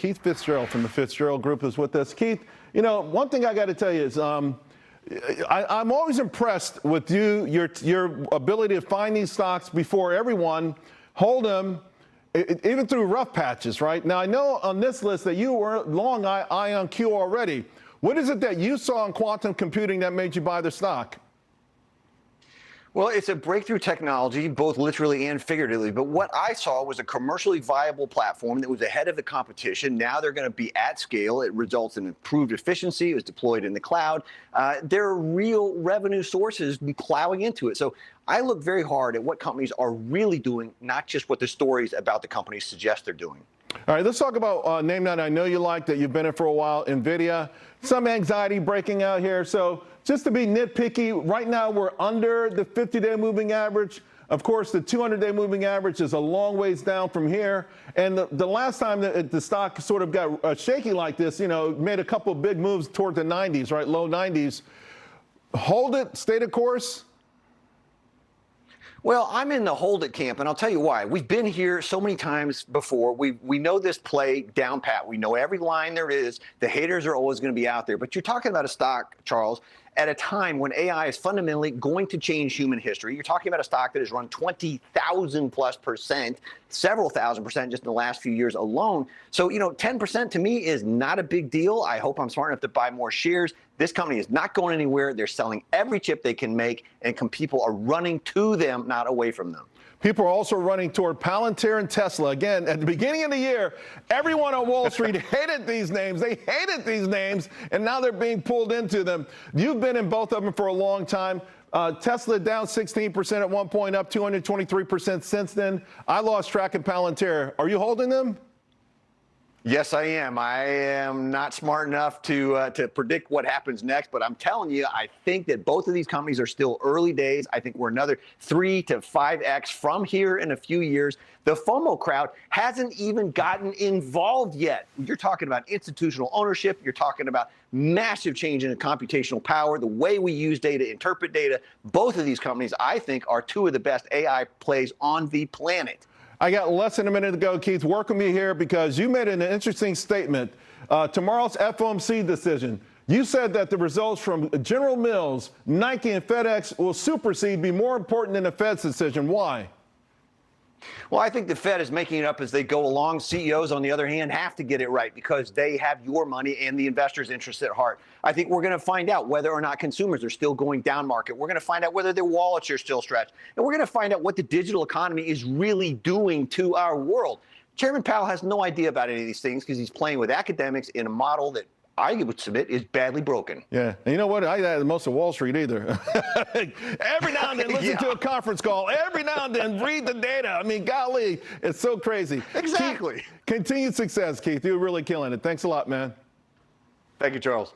Keith Fitz-Gerald from the Fitz-Gerald Group is with us. Keith, you know, one thing I got to tell you is I'm always impressed with your ability to find these stocks before everyone, hold them, even through rough patches, right? Now, I know on this list that you were long IonQ already. What is it that you saw in quantum computing that made you buy the stock? Well, it's a breakthrough technology, both literally and figuratively. But what I saw was a commercially viable platform that was ahead of the competition. Now they're going to be at scale. It results in improved efficiency. It was deployed in the cloud. There are real revenue sources plowing into it. So I look very hard at what companies are really doing, not just what the stories about the companies suggest they're doing. All right, let's talk about a name that I know you like, that you've been in for a while, Nvidia. Some anxiety breaking out here. So just to be nitpicky, right now we're under the 50-day moving average. Of course, the 200-day moving average is a long ways down from here. And the last time the stock sort of got shaky like this, you know, made a couple of big moves toward the 90s, right, low 90s. Hold it, stay the course. Well, I'm in the hold it camp, and I'll tell you why. We've been here so many times before. We know this play down pat. We know every line there is. The haters are always going to be out there. But you're talking about a stock, Charles, at a time when AI is fundamentally going to change human history. You're talking about a stock that has run 20,000+%, several thousand% just in the last few years alone. So, you know, 10% to me is not a big deal. I hope I'm smart enough to buy more shares. This company is not going anywhere. They're selling every chip they can make, and people are running to them, not away from them. People are also running toward Palantir and Tesla. Again, at the beginning of the year, everyone on Wall Street hated these names. They hated these names, and now they're being pulled into them. You've been in both of them for a long time. Tesla down 16% at one point, up 223% since then. I lost track of Palantir. Are you holding them? Yes, I am. I am not smart enough to predict what happens next, but I'm telling you, I think that both of these companies are still early days. I think we're another 3 to 5x from here in a few years. The FOMO crowd hasn't even gotten involved yet. You're talking about institutional ownership. You're talking about massive change in the computational power, the way we use data, interpret data. Both of these companies, I think, are two of the best AI plays on the planet. I got less than a minute to go, Keith. Work with me here because you made an interesting statement. Tomorrow's FOMC decision. You said that the results from General Mills, Nike, and FedEx will supersede, be more important than the Fed's decision. Why? Well, I think the Fed is making it up as they go along. CEOs, on the other hand, have to get it right because they have your money and the investors' interests at heart. I think we're going to find out whether or not consumers are still going down market. We're going to find out whether their wallets are still stretched. And we're going to find out what the digital economy is really doing to our world. Chairman Powell has no idea about any of these things because he's playing with academics in a model that I would submit is badly broken. Yeah, and you know what? I had most of Wall Street either. Every now and then, listen to a conference call. Every now and then, read the data. I mean, golly, it's so crazy. Exactly. Continued success, Keith. You're really killing it. Thanks a lot, man. Thank you, Charles.